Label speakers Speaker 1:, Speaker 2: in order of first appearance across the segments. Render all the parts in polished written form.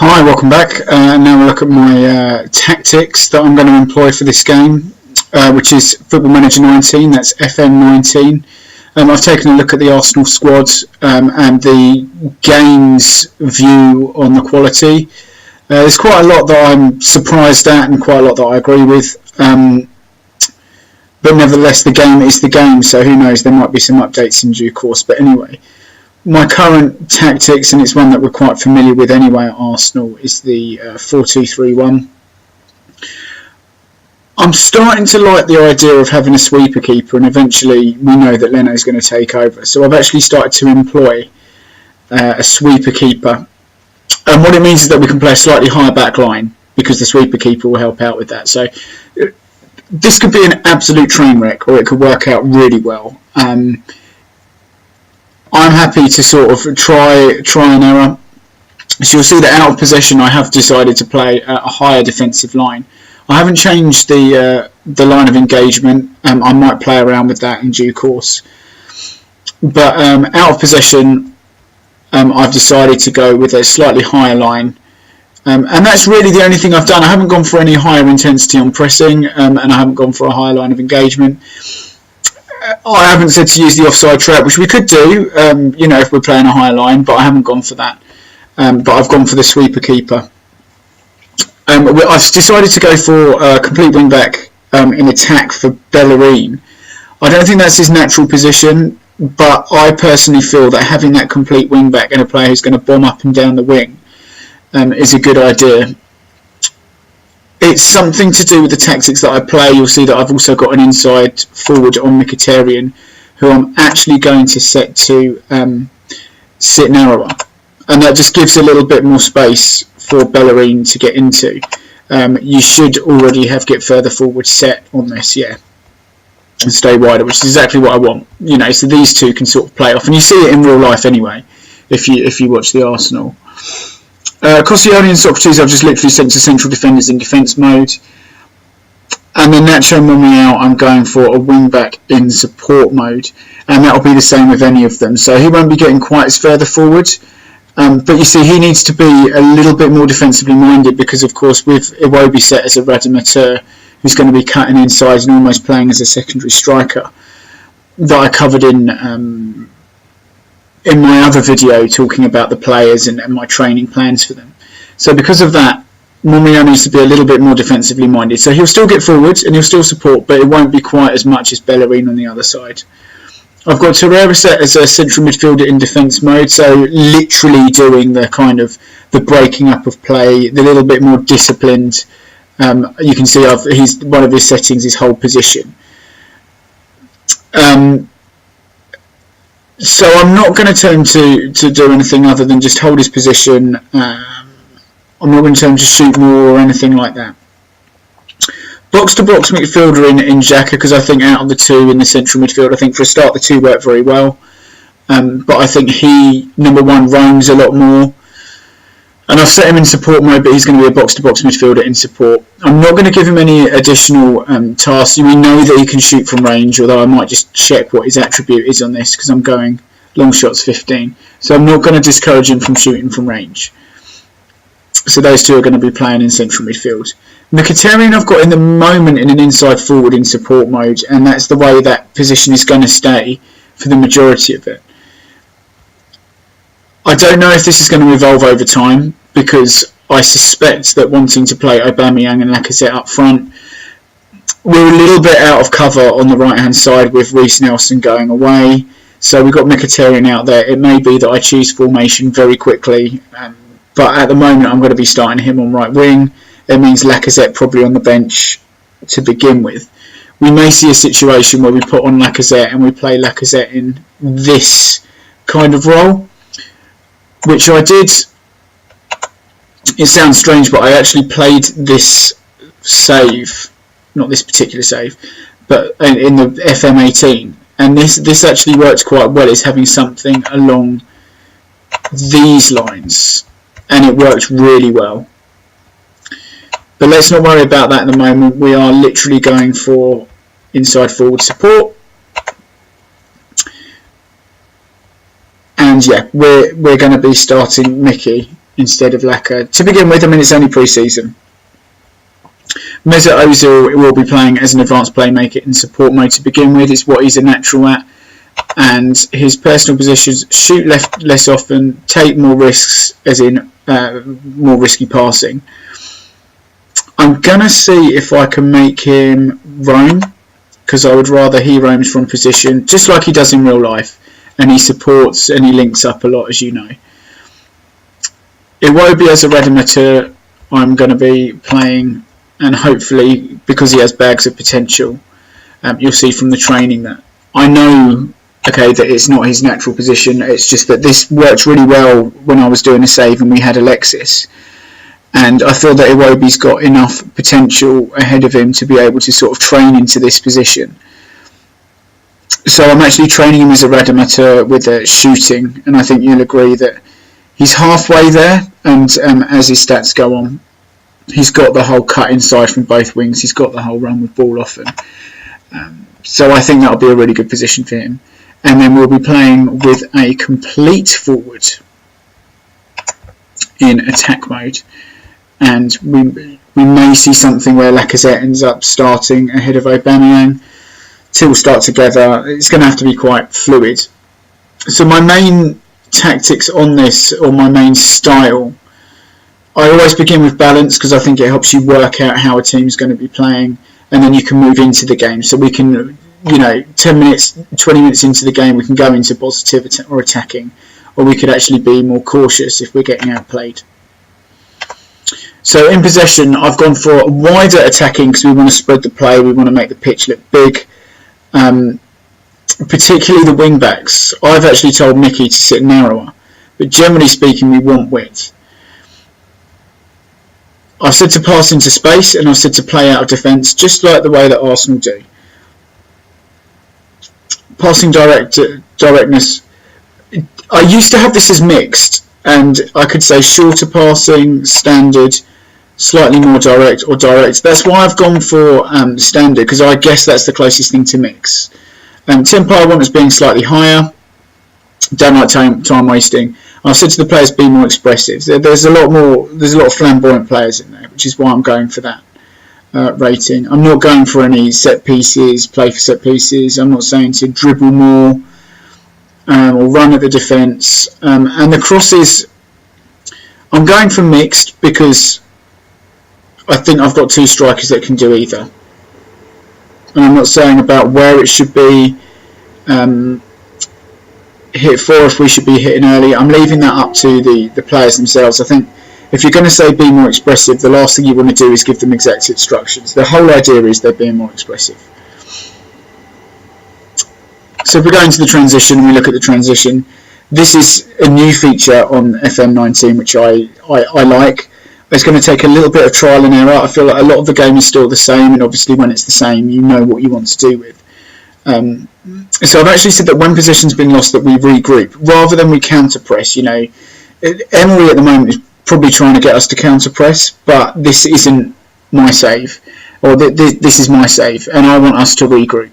Speaker 1: Hi, welcome back. Now we'll look at my tactics that I'm going to employ for this game, which is Football Manager 19, that's FM19. I've taken a look at the Arsenal squad and the game's view on the quality. There's quite a lot that I'm surprised at and quite a lot that I agree with. But nevertheless, the game is the game, so who knows, there might be some updates in due course. But anyway, my current tactics, and it's one that we're quite familiar with anyway at Arsenal, is the 4-2-3-1. I'm starting to like the idea of having a sweeper keeper, and eventually we know that Leno's going to take over. So I've actually started to employ a sweeper keeper. And what it means is that we can play a slightly higher back line, because the sweeper keeper will help out with that. So this could be an absolute train wreck, or it could work out really well. I'm happy to sort of try and error. So you'll see that out of possession I have decided to play a higher defensive line. I haven't changed the line of engagement. I might play around with that in due course. But out of possession, I've decided to go with a slightly higher line. And that's really the only thing I've done. I haven't gone for any higher intensity on pressing, and I haven't gone for a higher line of engagement. I haven't said to use the offside trap, which we could do, if we're playing a higher line, but I haven't gone for that. But I've gone for the sweeper keeper. I've decided to go for a complete wing back in attack for Bellerin. I don't think that's his natural position, but I personally feel that having that complete wing back and a player who's going to bomb up and down the wing is a good idea. It's something to do with the tactics that I play. You'll see that I've also got an inside forward on Mkhitaryan, who I'm actually going to set to sit narrower. And that just gives a little bit more space for Bellerin to get into. You should already have get further forward set on this, yeah. And stay wider, which is exactly what I want. So these two can sort of play off. And you see it in real life anyway, if you watch the Arsenal. Koscielny and Socrates I've just literally sent to central defenders in defence mode. And then Nacho Monreal I'm going for a wing back in support mode. And that'll be the same with any of them. So he won't be getting quite as further forward. But you see he needs to be a little bit more defensively minded, because of course with Iwobi set as a Radimateur, who's going to be cutting inside and almost playing as a secondary striker, that I covered in my other video talking about the players and my training plans for them. So because of that, Monreal needs to be a little bit more defensively minded. So he'll still get forward and he'll still support, but it won't be quite as much as Bellerin on the other side. I've got Torreira set as a central midfielder in defence mode, so literally doing the kind of the breaking up of play, the little bit more disciplined. You can see one of his settings is hold position. So I'm not going to tell him to do anything other than just hold his position. I'm not going to tell him to shoot more or anything like that. Box-to-box midfielder in Xhaka, because I think out of the two in the central midfield, I think for a start the two work very well. But I think he, number one, roams a lot more. And I've set him in support mode, but he's going to be a box-to-box midfielder in support. I'm not going to give him any additional tasks. We know that he can shoot from range, although I might just check what his attribute is on this, because I'm going long shots 15. So I'm not going to discourage him from shooting from range. So those two are going to be playing in central midfield. Mkhitaryan I've got in the moment in an inside forward in support mode, and that's the way that position is going to stay for the majority of it. I don't know if this is going to evolve over time, because I suspect that wanting to play Aubameyang and Lacazette up front, we're a little bit out of cover on the right hand side with Reece Nelson going away. So we've got Mkhitaryan out there. It may be that I choose formation very quickly, but at the moment I'm going to be starting him on right wing. It means Lacazette probably on the bench to begin with. We may see a situation where we put on Lacazette and we play Lacazette in this kind of role, which I did. It sounds strange, but I actually played this save, not this particular save, but in the FM18, and this actually works quite well. It's having something along these lines, and it worked really well. But let's not worry about that at the moment. We are literally going for inside forward support. And yeah, we're going to be starting Mickey instead of Laka. To begin with, I mean, it's only pre-season. Mesut Ozil will be playing as an advanced playmaker in support mode to begin with. It's what he's a natural at. And his personal positions: shoot less often, take more risks, as in more risky passing. I'm going to see if I can make him roam, because I would rather he roams from position, just like he does in real life. And he supports and he links up a lot, as you know. Iwobi as a Redemateur, I'm going to be playing, and hopefully, because he has bags of potential, you'll see from the training that I know, okay, that it's not his natural position. It's just that this worked really well when I was doing a save and we had Alexis. And I feel that Iwobi's got enough potential ahead of him to be able to sort of train into this position. So I'm actually training him as a Redemateur with shooting, and I think you'll agree that he's halfway there, and as his stats go on, he's got the whole cut inside from both wings, he's got the whole run with ball often. So I think that'll be a really good position for him. And then we'll be playing with a complete forward in attack mode. And we may see something where Lacazette ends up starting ahead of Aubameyang. Two will start together. It's going to have to be quite fluid. So my main tactics on this, or my main style, I always begin with balance, because I think it helps you work out how a team's going to be playing, and then you can move into the game. So we can, 10 minutes, 20 minutes into the game, we can go into positive or attacking, or we could actually be more cautious if we're getting outplayed. So in possession, I've gone for a wider attacking, because we want to spread the play, we want to make the pitch look big. Particularly the wing backs. I've actually told Mickey to sit narrower, but generally speaking we want width. I've said to pass into space, and I've said to play out of defence, just like the way that Arsenal do. Passing directness, I used to have this as mixed, and I could say shorter passing, standard, slightly more direct, or direct. That's why I've gone for standard, because I guess that's the closest thing to mix. Tempo I want as being slightly higher. Don't like time wasting. I've said to the players, be more expressive. There's a lot of flamboyant players in there, which is why I'm going for that rating. I'm not going for any set pieces, play for set pieces. I'm not saying to dribble more or run at the defence. And the crosses, I'm going for mixed, because I think I've got two strikers that can do either. And I'm not saying about where it should be hit for, if we should be hitting early. I'm leaving that up to the players themselves. I think if you're going to say be more expressive, the last thing you want to do is give them exact instructions. The whole idea is they're being more expressive. So if we go into the transition and we look at the transition, this is a new feature on FM19 which I like. It's going to take a little bit of trial and error. I feel like a lot of the game is still the same, and obviously when it's the same, you know what you want to do with. So I've actually said that when possession's been lost, that we regroup rather than we counter press. Emery at the moment is probably trying to get us to counter press, but this isn't my save, or this is my save, and I want us to regroup.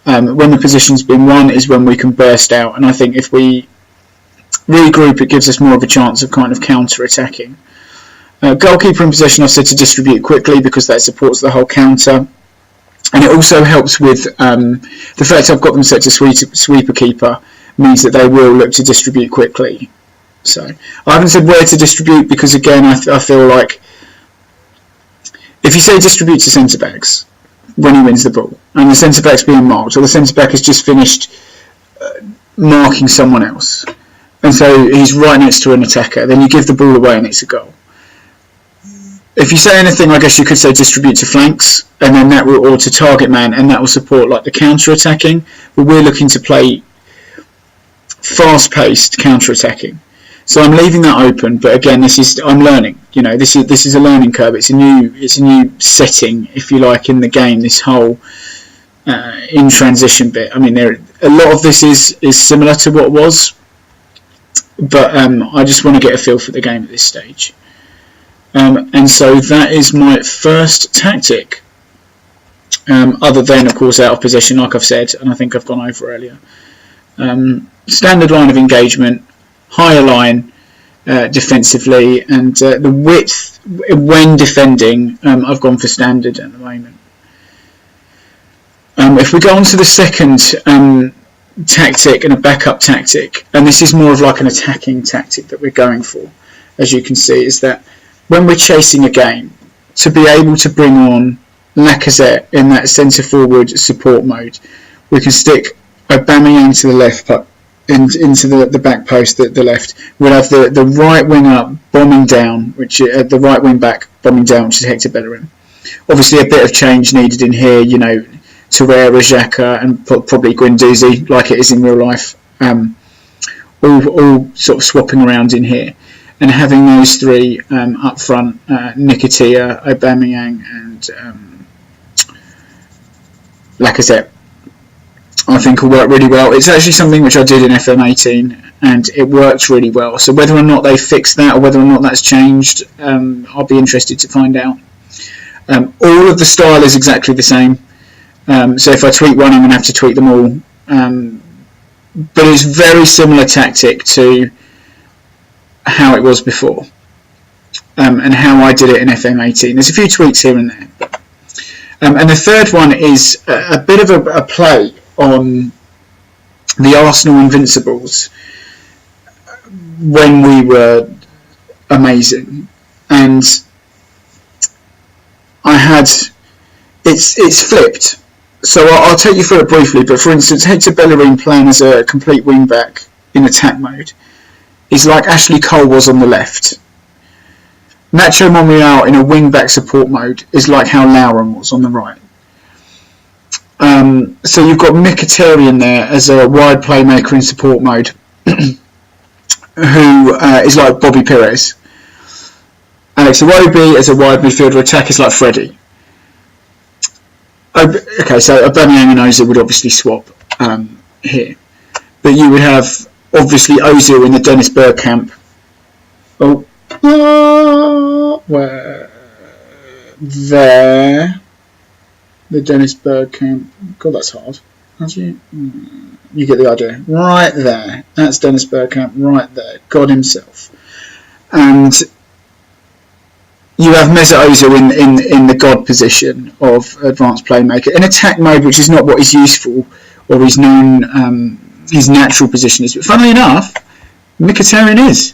Speaker 1: When the position's been won is when we can burst out, and I think if we regroup, it gives us more of a chance of kind of counter attacking. Goalkeeper in possession, I've said to distribute quickly, because that supports the whole counter, and it also helps with the fact I've got them set to sweeper keeper means that they will look to distribute quickly. So I haven't said where to distribute, because again I feel like if you say distribute to centre backs when he wins the ball, and the centre back's being marked, or the centre back has just finished marking someone else, and so he's right next to an attacker, then you give the ball away and it's a goal. If you say anything, I guess you could say distribute to flanks, and then that will, or to target man, and that will support like the counter attacking. But we're looking to play fast-paced counter attacking. So I'm leaving that open. But again, I'm learning. This is a learning curve. It's a new setting, if you like, in the game. This whole in transition bit. I mean, a lot of this is similar to what was, but I just want to get a feel for the game at this stage. And so that is my first tactic, other than of course out of possession, like I've said, and I think I've gone over earlier. Standard line of engagement, higher line, defensively, and the width when defending, I've gone for standard at the moment. If we go on to the second tactic and a backup tactic, and this is more of like an attacking tactic that we're going for, as you can see, is that when we're chasing a game, to be able to bring on Lacazette in that centre forward support mode, we can stick Aubameyang to the left, into the back post at the left. We'll have the right wing up bombing down, the right wing back bombing down, which is Hector Bellerin. Obviously, a bit of change needed in here. Torreira, Xhaka, and probably Guendouzi, like it is in real life. All sort of swapping around in here, and having those three up front, Nketiah, Aubameyang, and Lacazette, I think will work really well. It's actually something which I did in FM18, and it worked really well. So whether or not they fixed that, or whether or not that's changed, I'll be interested to find out. All of the style is exactly the same. So if I tweak one, I'm going to have to tweak them all. But it's very similar tactic to how it was before, and how I did it in FM18. There's a few tweaks here and there. And the third one is a bit of a play on the Arsenal Invincibles when we were amazing. And it's flipped. So I'll take you through it briefly, but for instance, Hector Bellerin playing as a complete wing-back in attack mode is like Ashley Cole was on the left. Nacho Monreal in a wing-back support mode is like how Lauren was on the right. So you've got Mkhitaryan there as a wide playmaker in support mode, who is like Bobby Perez. Alex Iwobi as a wide midfielder attack is like Freddie. Okay, so Aubameyang and Ozil would obviously swap here, but you would have obviously Ozil in the Dennis Bergkamp. Where there, the Dennis Bergkamp. God, that's hard. How do you get the idea? Right there, that's Dennis Bergkamp. Right there, God himself, and you have Mesut Ozil in the God position of advanced playmaker in attack mode, which is not what is useful or his known his natural position is. But funnily enough, Mkhitaryan is.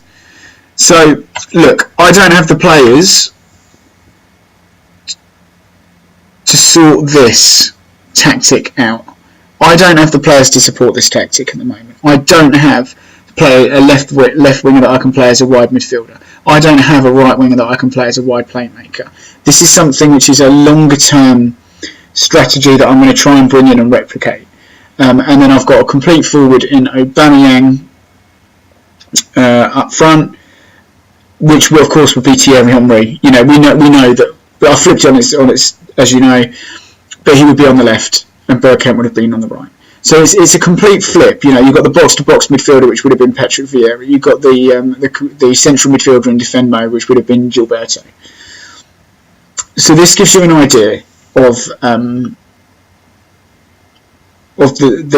Speaker 1: So look, I don't have the players to sort this tactic out. I don't have the players to support this tactic at the moment. I don't have a left winger that I can play as a wide midfielder. I don't have a right winger that I can play as a wide playmaker. This is something which is a longer term strategy that I'm going to try and bring in and replicate. And then I've got a complete forward in Aubameyang up front, which will, of course would be Thierry Henry. We know that I flipped on its as you know, but he would be on the left and Bergkamp would have been on the right. So it's a complete flip. You've got the box-to-box midfielder, which would have been Patrick Vieira. You've got the central midfielder in defend mode, which would have been Gilberto. So this gives you an idea of the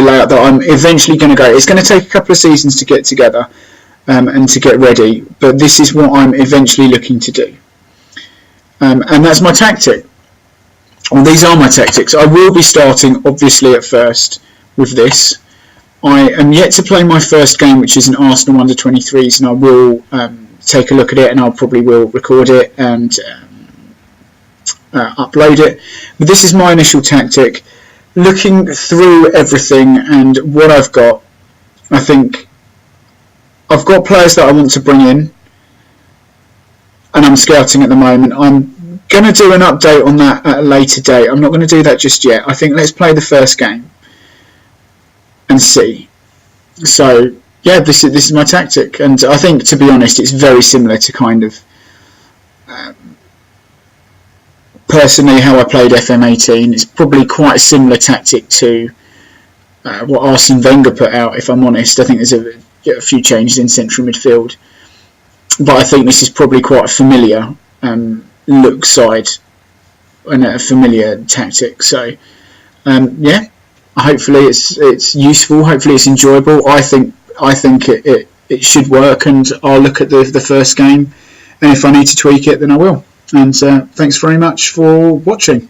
Speaker 1: layout that I'm eventually going to go. It's going to take a couple of seasons to get together and to get ready, but this is what I'm eventually looking to do. And that's my tactic. Well, these are my tactics. I will be starting, obviously, at first with this. I am yet to play my first game, which is an Arsenal under-23s, and I will take a look at it, and I probably will record it and upload it. But this is my initial tactic. Looking through everything and what I've got, I think I've got players that I want to bring in, and I'm scouting at the moment. I'm going to do an update on that at a later date. I'm not going to do that just yet. I think let's play the first game and see. So yeah, this is my tactic, and I think, to be honest, it's very similar to kind of personally how I played FM18. It's probably quite a similar tactic to what Arsene Wenger put out, if I'm honest. I think there's a few changes in central midfield, but I think this is probably quite a familiar look side and a familiar tactic. So yeah, hopefully it's useful. Hopefully it's enjoyable. I think it it should work, and I'll look at the first game, and if I need to tweak it, then I will. And thanks very much for watching.